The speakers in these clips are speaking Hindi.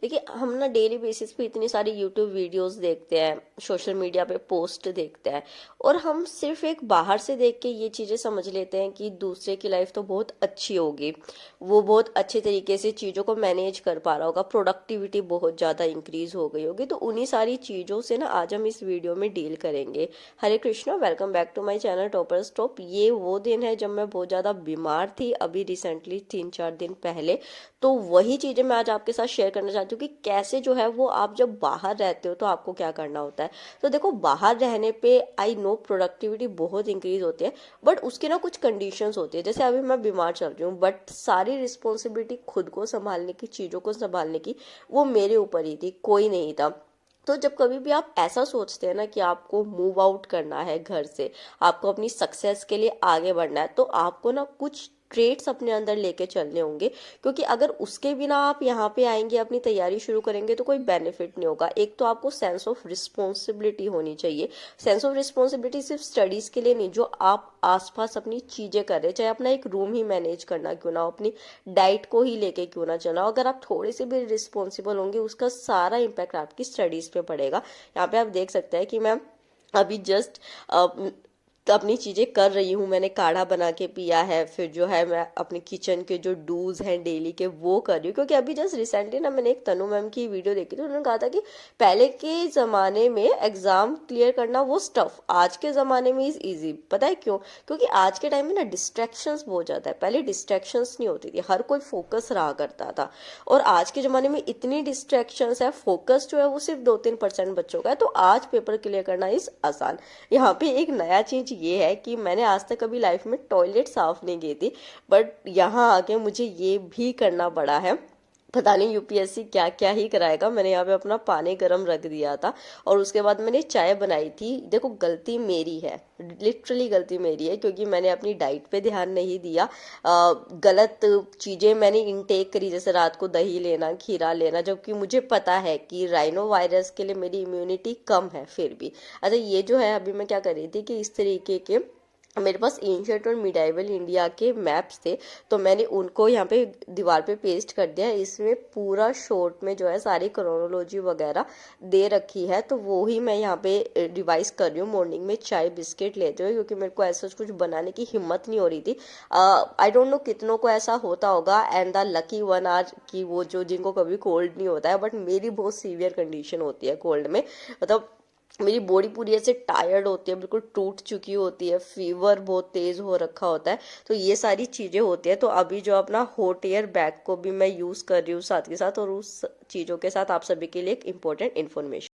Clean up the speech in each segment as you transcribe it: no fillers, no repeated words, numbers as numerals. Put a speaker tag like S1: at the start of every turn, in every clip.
S1: देखिए, हम ना डेली बेसिस पे इतनी सारी यूट्यूब वीडियोस देखते हैं, सोशल मीडिया पे पोस्ट देखते हैं, और हम सिर्फ एक बाहर से देख के ये चीज़ें समझ लेते हैं कि दूसरे की लाइफ तो बहुत अच्छी होगी, वो बहुत अच्छे तरीके से चीज़ों को मैनेज कर पा रहा होगा, प्रोडक्टिविटी बहुत ज़्यादा इंक्रीज हो गई होगी। तो उन्हीं सारी चीज़ों से ना आज हम इस वीडियो में डील करेंगे। Hare Krishna, welcome back to my channel topper stop. ये वो दिन है जब मैं बहुत ज़्यादा बीमार थी, अभी रिसेंटली 3-4 दिन पहले। तो वही चीज़ें मैं आज आपके साथ शेयर करना चाहती हूँ कि कैसे जो है वो आप जब बाहर रहते हो तो आपको क्या करना होता है। तो देखो, बाहर रहने पे आई नो प्रोडक्टिविटी बहुत इंक्रीज होती है, बट उसकी ना कुछ कंडीशंस होती है। जैसे अभी मैं बीमार चल रही हूँ, बट सारी रिस्पॉन्सिबिलिटी खुद को संभालने की, चीज़ों को संभालने की, वो मेरे ऊपर ही थी, कोई नहीं था। तो जब कभी भी आप ऐसा सोचते हैं ना कि आपको मूव आउट करना है घर से, आपको अपनी सक्सेस के लिए आगे बढ़ना है, तो आपको ना कुछ ट्रेट्स अपने अंदर लेके चलने होंगे। क्योंकि अगर उसके बिना आप यहाँ पे आएंगे, अपनी तैयारी शुरू करेंगे, तो कोई बेनिफिट नहीं होगा। एक तो आपको सेंस ऑफ रिस्पॉन्सिबिलिटी होनी चाहिए। सेंस ऑफ रिस्पॉन्सिबिलिटी सिर्फ स्टडीज के लिए नहीं, जो आप आसपास अपनी चीजें कर रहे हैं, चाहे अपना एक रूम ही मैनेज करना क्यों ना हो, अपनी डाइट को ही लेके क्यों ना चला हो, अगर आप थोड़े से भी रिस्पॉन्सिबल होंगे, उसका सारा इम्पैक्ट आपकी स्टडीज पे पड़ेगा। यहाँ पे आप देख सकते हैं कि मैं अभी जस्ट अपनी चीज़ें कर रही हूँ। मैंने काढ़ा बना के पिया है, फिर जो है मैं अपने किचन के जो डूज हैं डेली के वो कर रही हूँ। क्योंकि अभी जस्ट रिसेंटली ना मैंने एक तनु मैम की वीडियो देखी थी, उन्होंने कहा था कि पहले के ज़माने में एग्ज़ाम क्लियर करना वो स्टफ, आज के ज़माने में इज़ ईजी। पता है क्यों? क्योंकि आज के टाइम में ना डिस्ट्रैक्शंस बहुत ज़्यादा है। पहले डिस्ट्रैक्शंस नहीं होती थी, हर कोई फोकस रहा करता था, और आज के ज़माने में इतनी डिस्ट्रैक्शंस है, फोकस जो है वो सिर्फ 2-3% बच्चों का है। तो आज पेपर क्लियर करना इज़ आसान। यहाँ पे एक नया चीज ये है कि मैंने आज तक कभी लाइफ में टॉयलेट साफ नहीं की थी, बट यहाँ आके मुझे ये भी करना पड़ा है। पता नहीं यूपीएससी क्या क्या ही कराएगा। मैंने यहाँ पे अपना पानी गर्म रख दिया था, और उसके बाद मैंने चाय बनाई थी। देखो, गलती मेरी है, लिटरली गलती मेरी है, क्योंकि मैंने अपनी डाइट पे ध्यान नहीं दिया। गलत चीज़ें मैंने इनटेक करी, जैसे रात को दही लेना, खीरा लेना, जबकि मुझे पता है कि राइनो वायरस के लिए मेरी इम्यूनिटी कम है फिर भी। अच्छा, ये जो है अभी मैं क्या कर रही थी कि इस तरीके के मेरे पास एंशियंट और मिडाइवल इंडिया के मैप्स थे, तो मैंने उनको यहाँ पे दीवार पे पेस्ट कर दिया। इसमें पूरा शॉर्ट में जो है सारी क्रोनोलॉजी वगैरह दे रखी है, तो वो ही मैं यहाँ पे रिवाइज कर रही हूँ। मॉर्निंग में चाय बिस्किट लेते हुए, क्योंकि मेरे को ऐसा कुछ बनाने की हिम्मत नहीं हो रही थी। आई डोंट नो कितनों को ऐसा होता होगा, and the lucky one are की वो जो जिनको कभी कोल्ड नहीं होता है, बट मेरी बहुत सीवियर कंडीशन होती है कोल्ड में। मतलब मेरी बॉडी पूरी ऐसे टायर्ड होती है, बिल्कुल टूट चुकी होती है, फीवर बहुत तेज हो रखा होता है। तो ये सारी चीजें होती है। तो अभी जो अपना हॉट एयर बैग को भी मैं यूज कर रही हूँ साथ के साथ, और उस चीजों के साथ आप सभी के लिए एक important information.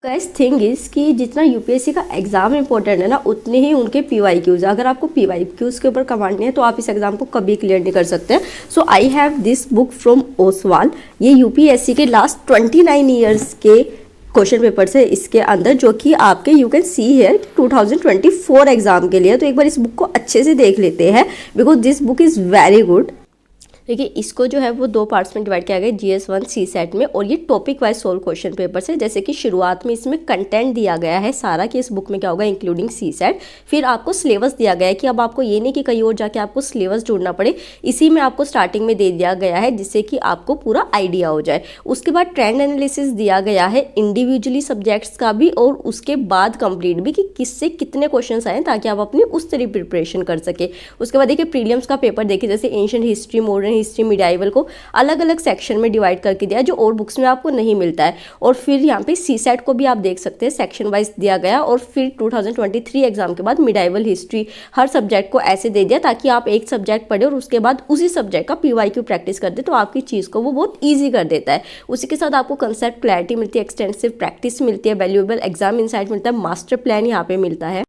S2: Guys, thing is कि जितना यूपीएससी का एग्जाम इंपॉर्टेंट है ना, उतने ही उनके पीवाईक्यूज। अगर आपको पीवाईक्यूज के ऊपर कमांड नहीं है तो आप इस एग्जाम को कभी क्लियर नहीं कर सकते। So I have this book from Oswaal. ये यूपीएससी के लास्ट 29 ईयर्स के क्वेश्चन पेपर्स है इसके अंदर, जो कि आपके you can see here 2024 exam के लिए। तो एक बार इस बुक को अच्छे से देख लेते हैं, because this book is very good. देखिए, इसको जो है वो 2 पार्ट्स में डिवाइड किया गया, GS1 सी सेट में, और ये topic wise solve question papers है। जैसे कि शुरुआत में इसमें कंटेंट दिया गया है सारा कि इस बुक में क्या होगा, इंक्लूडिंग सी सेट। फिर आपको सिलेबस दिया गया है कि अब आपको ये नहीं कि कहीं और जाके आपको सिलेबस ढूंढना पड़े, इसी में आपको स्टार्टिंग में दे दिया गया है, जिससे कि आपको पूरा आइडिया हो जाए। उसके बाद ट्रेंड एनालिसिस दिया गया है इंडिविजुअली सब्जेक्ट्स का भी, और उसके बाद कंप्लीट भी, कि किससे कितने क्वेश्चन आए, ताकि आप अपनी उस तरह प्रिपरेशन कर सके। उसके बाद देखिए प्रीलिम्स का पेपर देखिए, जैसे ancient history, modern history, medieval को अलग अलग सेक्शन में डिवाइड करके दिया, जो और बुक्स में आपको नहीं मिलता है। और फिर यहाँ पे सी सेट को भी आप देख सकते हैं, सेक्शन वाइज दिया गया। और फिर 2023 एग्जाम के बाद मिडाइवल हिस्ट्री हर सब्जेक्ट को ऐसे दे दिया, ताकि आप एक सब्जेक्ट पढ़े और उसके बाद उसी सब्जेक्ट का पीवाईक्यू प्रैक्टिस कर दे, तो आपकी चीज़ को वो बहुत ईजी कर देता है। उसी के साथ आपको कंसेप्ट क्लैरिटी मिलती है, एक्सटेंसिव प्रैक्टिस मिलती है, वैल्यूएबल एग्जाम इंसाइट मिलता है, मास्टर प्लान यहाँ पे मिलता है।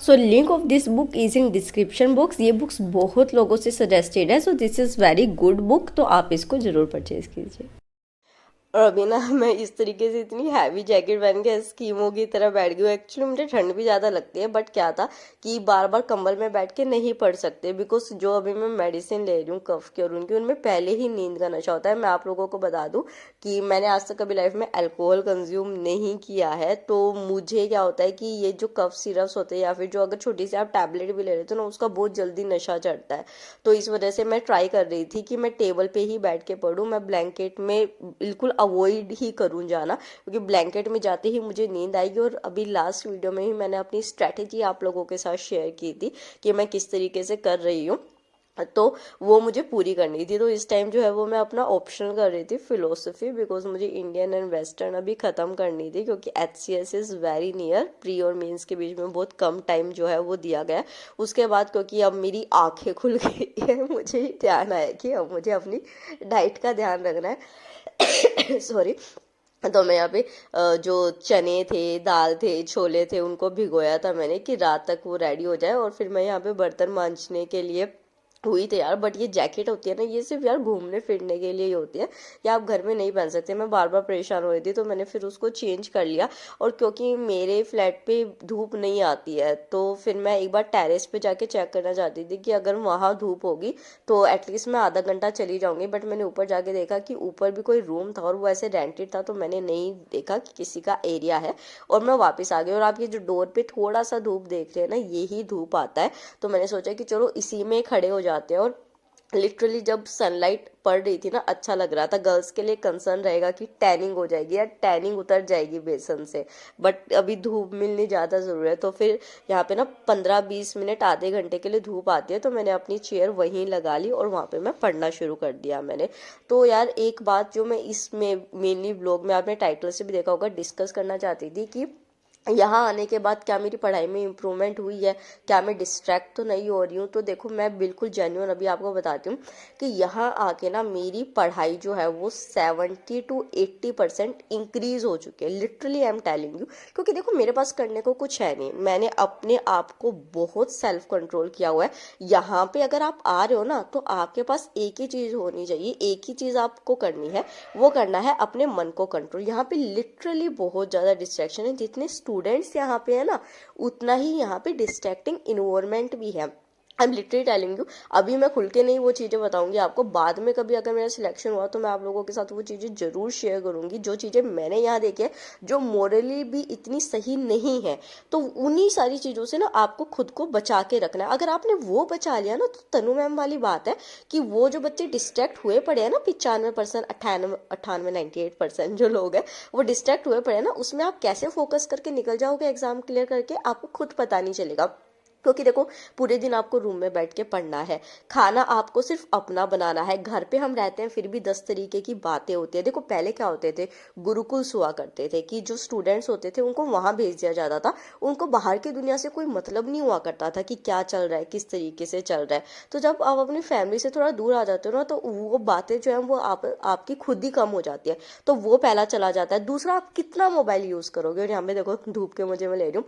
S2: So link of this book is in description box. ये बुक्स बहुत लोगों से सजेस्टेड है, so this is very good book, तो आप इसको जरूर परचेज कीजिए।
S1: और अभी ना मैं इस तरीके से इतनी हैवी जैकेट पहन के स्कीमो की तरह बैठ गई हूँ। एक्चुअली मुझे ठंड भी ज़्यादा लगती है, बट क्या था कि बार बार कंबल में बैठ के नहीं पढ़ सकते, बिकॉज जो अभी मैं मेडिसिन ले रही हूँ कफ की और उनकी, उनमें पहले ही नींद का नशा होता है। मैं आप लोगों को बता दूँ कि मैंने आज तक कभी लाइफ में अल्कोहल कंज्यूम नहीं किया है, तो मुझे क्या होता है कि ये जो कफ सिरप्स होते हैं, या फिर जो अगर छोटी सी आप टैबलेट भी ले लेते हो ना, उसका बहुत जल्दी नशा चढ़ता है। तो इस वजह से मैं ट्राई कर रही थी कि मैं टेबल पे ही बैठ के पढूं। मैं ब्लैंकेट में बिल्कुल अवॉइड ही करूँ जाना, क्योंकि ब्लैंकेट में जाते ही मुझे नींद आएगी। और अभी लास्ट वीडियो में ही मैंने अपनी स्ट्रैटेजी आप लोगों के साथ शेयर की थी कि मैं किस तरीके से कर रही हूँ, तो वो मुझे पूरी करनी थी। तो इस टाइम जो है वो मैं अपना ऑप्शनल कर रही थी फिलोसफी, बिकॉज मुझे इंडियन एंड वेस्टर्न अभी ख़त्म करनी थी, क्योंकि HCS is very near, pre और मेंस के बीच में बहुत कम टाइम जो है वो दिया गया है। उसके बाद क्योंकि अब मेरी आंखें खुल गई है, मुझे ही ध्यान आया कि अब मुझे अपनी डाइट का ध्यान रखना है सॉरी। तो मैं यहाँ पे जो चने थे, दाल थे, छोले थे, उनको भिगोया था मैंने कि रात तक वो रेडी हो जाए। और फिर मैं यहाँ पे बर्तन मांजने के लिए हुई थे यार। बट ये जैकेट होती है ना, ये सिर्फ यार घूमने फिरने के लिए ही होती है, या आप घर में नहीं पहन सकते। मैं बार बार परेशान हो रही थी, तो मैंने फिर उसको चेंज कर लिया। और क्योंकि मेरे फ्लैट पे धूप नहीं आती है, तो फिर मैं एक बार टेरेस पे जाके चेक करना चाहती थी कि अगर वहाँ धूप होगी तो एटलीस्ट मैं आधा घंटा चली जाऊंगी। बट मैंने ऊपर जाके देखा कि ऊपर भी कोई रूम था और वो ऐसे रेंटेड था, तो मैंने नहीं देखा कि किसी का एरिया है, और मैं वापस आ गई। और आप ये जो डोर पे थोड़ा सा धूप देख रहे हैं ना, यही धूप आता है। तो मैंने सोचा कि चलो इसी में खड़े हो जाते हैं। और लिटरली जब सनलाइट पड़ रही थी ना, अच्छा लग रहा था। गर्ल्स के लिए कंसर्न रहेगा कि टैनिंग हो जाएगी या टैनिंग उतर जाएगी बेसन से, बट अभी धूप मिलनी ज़्यादा ज़रूरी है। तो फिर यहाँ पे ना 15-20 मिनट, आधे घंटे के लिए धूप आती है, तो मैंने अपनी चेयर वहीं लगा ली और वहाँ पे मैं पढ़ना शुरू कर दिया मैंने। तो यार एक बात जो मैं इसमें मेनली ब्लॉग में, आपने टाइटल से भी देखा होगा, डिस्कस करना चाहती थी कि यहाँ आने के बाद क्या मेरी पढ़ाई में इम्प्रूवमेंट हुई है, क्या मैं डिस्ट्रैक्ट तो नहीं हो रही हूँ। तो देखो मैं बिल्कुल जेन्युइन अभी आपको बताती हूँ कि यहाँ आके ना मेरी पढ़ाई जो है वो 70-80% इंक्रीज हो चुकी है। Literally I am telling you, क्योंकि देखो मेरे पास करने को कुछ है नहीं, मैंने अपने आप को बहुत सेल्फ कंट्रोल किया हुआ है। यहाँ पे अगर आप आ रहे हो ना, तो आपके पास एक ही चीज़ होनी चाहिए, एक ही चीज़ आपको करनी है, वो करना है अपने मन को कंट्रोल। यहाँ पे लिटरली बहुत ज़्यादा डिस्ट्रैक्शन है। जितने स्टूडेंट्स यहाँ पे है ना, उतना ही यहाँ पे डिस्ट्रैक्टिंग इन्वायरमेंट भी है। I am literally telling you. अभी मैं खुल के नहीं वो चीज़ें बताऊंगी आपको, बाद में कभी अगर मेरा सिलेक्शन हुआ तो मैं आप लोगों के साथ वो चीज़ें जरूर शेयर करूंगी, जो चीज़ें मैंने यहाँ देखी है, जो मोरली भी इतनी सही नहीं है। तो उन्हीं सारी चीज़ों से ना आपको खुद को बचा के रखना है। अगर आपने वो बचा लिया ना, तो तनु मैम वाली बात है कि वो जो बच्चे डिस्ट्रैक्ट हुए पड़े हैं ना, 95%, 98, 98% जो लोग हैं वो डिस्ट्रैक्ट हुए पड़े हैं ना, उसमें आप कैसे फोकस करके निकल जाओगे एग्जाम क्लियर करके, आपको खुद पता नहीं चलेगा। क्योंकि देखो पूरे दिन आपको रूम में बैठ के पढ़ना है, खाना आपको सिर्फ अपना बनाना है। घर पे हम रहते हैं फिर भी 10 तरीके की बातें होती है। देखो पहले क्या होते थे, गुरुकुल हुआ करते थे कि जो स्टूडेंट्स होते थे उनको वहां भेज दिया जाता था, उनको बाहर की दुनिया से कोई मतलब नहीं हुआ करता था कि क्या चल रहा है, किस तरीके से चल रहा है। तो जब आप अपनी फैमिली से थोड़ा दूर आ जाते हो ना, तो वो बातें जो है वो आपकी खुद ही कम हो जाती है। तो वो पहला चला जाता है। दूसरा, आप कितना मोबाइल यूज करोगे। और यहाँ पे देखो धूप के मुझे मैं ले रही हूँ,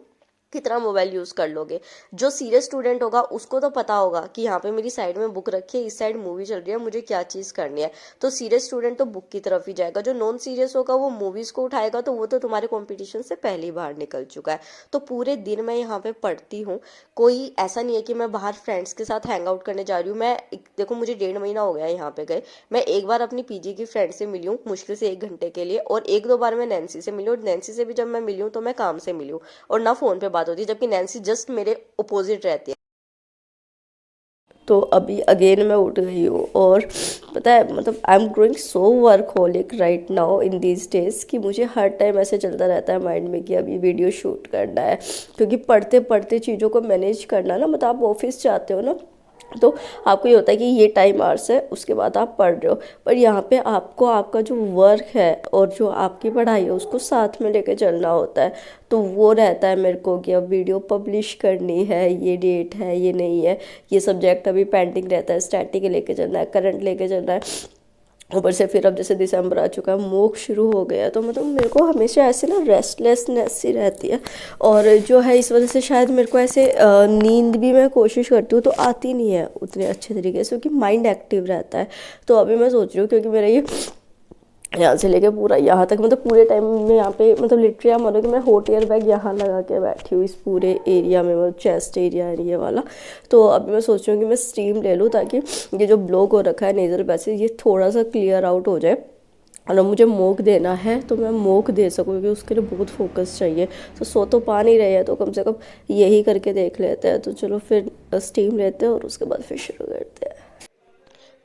S1: कितना मोबाइल यूज कर लोगे। जो सीरियस स्टूडेंट होगा उसको तो पता होगा कि यहाँ पे मेरी साइड में बुक रखी है, इस साइड मूवी चल रही है, मुझे क्या चीज करनी है। तो सीरियस स्टूडेंट तो बुक की तरफ ही जाएगा, जो नॉन सीरियस होगा वो मूवीज को उठाएगा, तो वो तो तुम्हारे कंपटीशन से पहले ही बाहर निकल चुका है। तो पूरे दिन मैं यहाँ पे पढ़ती हूँ। कोई ऐसा नहीं है कि मैं बाहर फ्रेंड्स के साथ हैंग आउट करने जा रही हूँ। मैं देखो मुझे 1.5 महीना हो गया यहाँ पे गए। मैं एक बार अपनी PG की फ्रेंड से मिली हूँ, मुश्किल से 1 घंटे के लिए, और 1-2 बार मैं नैन्सी से मिली, और नैन्सी से भी जब मैं मिली हूँ तो मैं काम से मिली हूँ, और ना फोन पे बात होती है, जबकि नैन्सी जस्ट मेरे अपोजिट रहती है।
S2: तो अभी अगेन मैं उठ गई हूँ, और पता है मतलब I am growing so workaholic right now in these days कि मुझे हर टाइम ऐसे चलता रहता है माइंड में कि अभी वीडियो शूट करना है। क्योंकि पढ़ते पढ़ते चीज़ों को मैनेज करना ना, मतलब आप ऑफिस जाते हो ना, तो आपको ये होता है कि ये टाइम आवर्स है, उसके बाद आप पढ़ रहे हो। पर यहाँ पे आपको आपका जो वर्क है और जो आपकी पढ़ाई है उसको साथ में लेके चलना होता है। तो वो रहता है मेरे को कि अब वीडियो पब्लिश करनी है, ये डेट है, ये नहीं है, ये सब्जेक्ट अभी पेंडिंग रहता है, स्टैटिक लेके चलना है, करंट लेके चलना है। ऊपर से फिर अब जैसे दिसंबर आ चुका है, मॉक शुरू हो गया, तो मतलब मेरे को हमेशा ऐसे ना रेस्टलेसनेस सी रहती है। और जो है इस वजह से शायद मेरे को ऐसे नींद भी मैं कोशिश करती हूँ तो आती नहीं है उतने अच्छे तरीके से, क्योंकि माइंड एक्टिव रहता है। तो अभी मैं सोच रही हूँ, क्योंकि मेरा ये यहाँ से लेके पूरा यहाँ तक, मतलब पूरे टाइम में यहाँ पे, मतलब लिटरली आप मानो कि मैं हॉट एयर बैग यहाँ लगा के बैठी हूँ इस पूरे एरिया में, मतलब चेस्ट एरिया है ये वाला। तो अभी मैं सोच रही हूँ कि मैं स्टीम ले लूँ, ताकि ये जो ब्लॉक हो रखा है नेजल पैसेज, ये थोड़ा सा क्लियर आउट हो जाए। और मुझे मोक देना है तो मैं मोक दे सकूँ, क्योंकि उसके लिए बहुत फोकस चाहिए। तो सो तो पा नहीं रहे हैं, तो कम से कम यही करके देख लेते हैं। तो चलो फिर स्टीम लेते हैं और उसके बाद फिर शुरू करते हैं।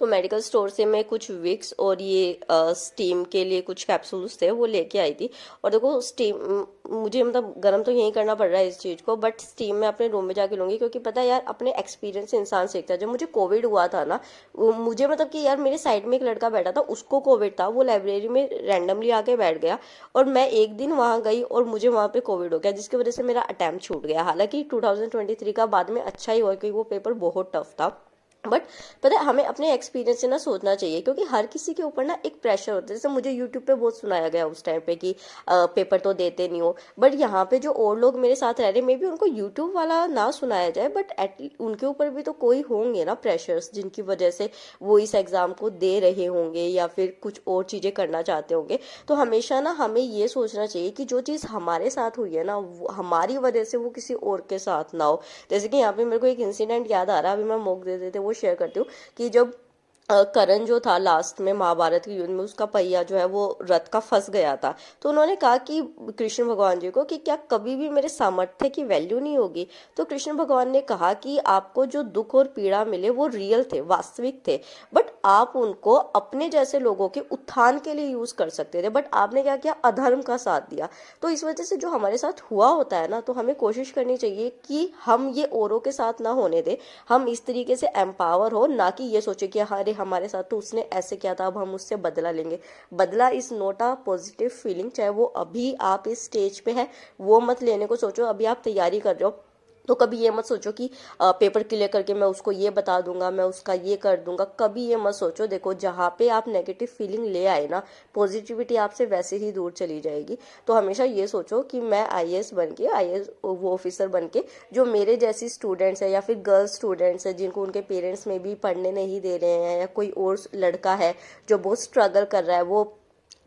S1: तो मेडिकल स्टोर से मैं कुछ विक्स और ये स्टीम के लिए कुछ कैप्सूल्स थे वो लेके आई थी। और देखो स्टीम मुझे मतलब गर्म तो यहीं करना पड़ रहा है इस चीज़ को, बट स्टीम मैं अपने रूम में जाके लूँगी, क्योंकि पता है यार अपने एक्सपीरियंस से इंसान सीखता है। जब मुझे कोविड हुआ था ना, मुझे मतलब कि यार मेरे साइड में एक लड़का बैठा था, उसको कोविड था, वो लाइब्रेरी में रैंडमली आके बैठ गया और मैं एक दिन वहाँ गई और मुझे वहाँ पे कोविड हो गया, जिसकी वजह से मेरा अटेम्प्ट छूट गया। हालांकि 2023 का बाद में अच्छा ही हुआ, क्योंकि वो पेपर बहुत टफ था। बट पता है हमें अपने एक्सपीरियंस से ना सोचना चाहिए, क्योंकि हर किसी के ऊपर ना एक प्रेशर होता है। जैसे मुझे यूट्यूब पे बहुत सुनाया गया उस टाइम पे कि पेपर तो देते नहीं हो, बट यहाँ पे जो और लोग मेरे साथ रह रहे, मे बी उनको यूट्यूब वाला ना सुनाया जाए, बट उनके ऊपर भी तो कोई होंगे ना प्रेशर्स, जिनकी वजह से वो इस एग्जाम को दे रहे होंगे या फिर कुछ और चीजें करना चाहते होंगे। तो हमेशा ना हमें ये सोचना चाहिए कि जो चीज़ हमारे साथ हुई है ना, हमारी वजह से वो किसी और के साथ ना हो। जैसे कि यहाँ पे मेरे को एक इंसिडेंट याद आ रहा है, अभी मैं मौक दे देते वो शेयर करती हूँ कि जब करण जो था लास्ट में महाभारत के युद्ध में, उसका पहिया जो है वो रथ का फंस गया था। तो उन्होंने कहा कि कृष्ण भगवान जी को कि क्या कभी भी मेरे सामर्थ्य की वैल्यू नहीं होगी। तो कृष्ण भगवान ने कहा कि आपको जो दुख और पीड़ा मिले वो रियल थे, वास्तविक थे, बट आप उनको अपने जैसे लोगों के उत्थान के लिए यूज कर सकते थे, बट आपने क्या किया, अधर्म का साथ दिया। तो इस वजह से जो हमारे साथ हुआ होता है ना, तो हमें कोशिश करनी चाहिए कि हम ये औरों के साथ ना होने दें। हम इस तरीके से एम्पावर हो, ना कि ये सोचे कि अरे हमारे साथ तो उसने ऐसे किया था, अब हम उससे बदला लेंगे। बदला is not a positive feeling, चाहे वो अभी आप इस स्टेज पे है वो मत लेने को सोचो। अभी आप तैयारी कर रहे हो तो कभी ये मत सोचो कि पेपर क्लियर करके मैं उसको ये बता दूंगा, मैं उसका ये कर दूंगा, कभी ये मत सोचो। देखो जहाँ पे आप नेगेटिव फीलिंग ले आए ना, पॉजिटिविटी आपसे वैसे ही दूर चली जाएगी। तो हमेशा ये सोचो कि मैं आईएएस बन के, आईएएस वो ऑफिसर बन के, जो मेरे जैसी स्टूडेंट्स है या फिर गर्ल्स स्टूडेंट्स है जिनको उनके पेरेंट्स में भी पढ़ने नहीं दे रहे हैं, या कोई और लड़का है जो बहुत स्ट्रगल कर रहा है, वो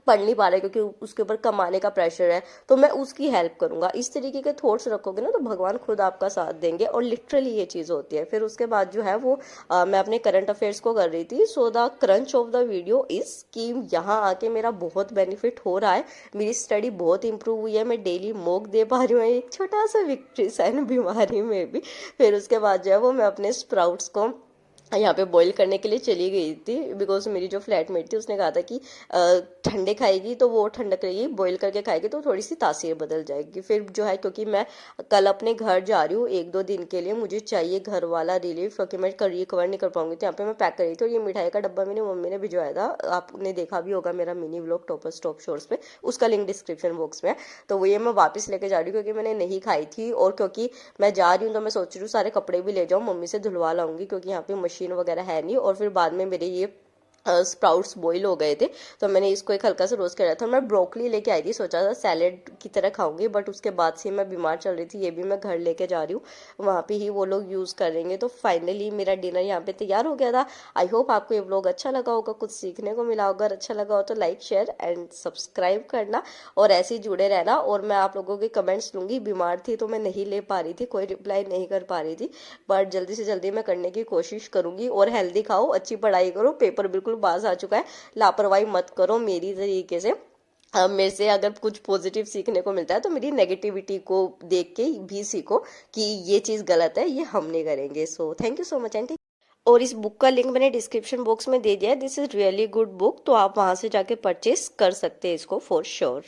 S1: पढ़ नहीं पा रहा है क्योंकि उसके ऊपर कमाने का प्रेशर है, तो मैं उसकी हेल्प करूंगा। इस तरीके के थॉट्स रखोगे ना, तो भगवान खुद आपका साथ देंगे। और लिटरली ये चीज़ होती है। फिर उसके बाद जो है वो मैं अपने करंट अफेयर्स को कर रही थी। So the crunch of the video is कि यहाँ आके मेरा बहुत बेनिफिट हो रहा है, मेरी स्टडी बहुत इंप्रूव हुई है, मैं डेली मॉक दे पा रही हूँ, एक छोटा सा विक्ट्री साइन बीमारी में भी। फिर उसके बाद जो है वो मैं अपने स्प्राउट्स को यहाँ पे बॉईल करने के लिए चली गई थी, बिकॉज मेरी जो फ्लैटमेट थी उसने कहा था कि ठंडे खाएगी तो वो ठंडक रहेगी, बॉईल करके खाएगी तो थोड़ी सी तासीर बदल जाएगी। फिर जो है, क्योंकि मैं कल अपने घर जा रही हूँ 1-2 दिन के लिए, मुझे चाहिए घर वाला रिलीफ, क्योंकि मैं रिकवर नहीं कर पाऊंगी। तो यहाँ पे मैं पैक कर रही थी और ये मिठाई का डब्बा मेरी मम्मी ने भिजवाया था। आपने देखा भी होगा मेरा mini vlog toppers top shores पे, उसका लिंक डिस्क्रिप्शन बॉक्स में है। तो वो ये मैं वापस लेके जा रही हूँ, क्योंकि मैंने नहीं खाई थी, और क्योंकि मैं जा रही हूँ तो मैं सोच रही हूँ सारे कपड़े भी ले जाऊँ, मम्मी से धुलवा लाऊंगी, क्योंकि यहाँ पे मशीन वगैरह है नहीं। और फिर बाद में मेरे ये स्प्राउट्स बॉईल हो गए थे, तो मैंने इसको एक हल्का सा रोस्ट कराया था। मैं ब्रोकली लेके आई थी, सोचा था सैलेड की तरह खाऊंगी, बट उसके बाद से मैं बीमार चल रही थी। ये भी मैं घर लेके जा रही हूँ, वहाँ पे ही वो लोग यूज़ करेंगे। तो फाइनली मेरा डिनर यहाँ पे तैयार हो गया था। आई होप आपको ये व्लॉग अच्छा लगा होगा, कुछ सीखने को मिला होगा। अगर अच्छा लगा हो तो लाइक शेयर एंड सब्सक्राइब करना, और ऐसे ही जुड़े रहना। और मैं आप लोगों के कमेंट्स लूँगी। बीमार थी तो मैं नहीं ले पा रही थी, कोई रिप्लाई नहीं कर पा रही थी, बट जल्दी से जल्दी मैं करने की कोशिश करूँगी। और हेल्दी खाओ, अच्छी पढ़ाई करो, पेपर बिल्कुल पास आ चुका है, लापरवाही मत करो मेरी तरीके से। मेरे से अगर कुछ पॉजिटिव सीखने को मिलता है तो मेरी नेगेटिविटी को देख के भी सीखो कि ये चीज़ गलत है, ये हम नहीं करेंगे। So thank you so much and. और इस बुक का लिंक मैंने डिस्क्रिप्शन बॉक्स में दे दिया है। This is really good book, तो आप वहां से जाके परचेस कर सकते हैं इसको फॉर श्योर।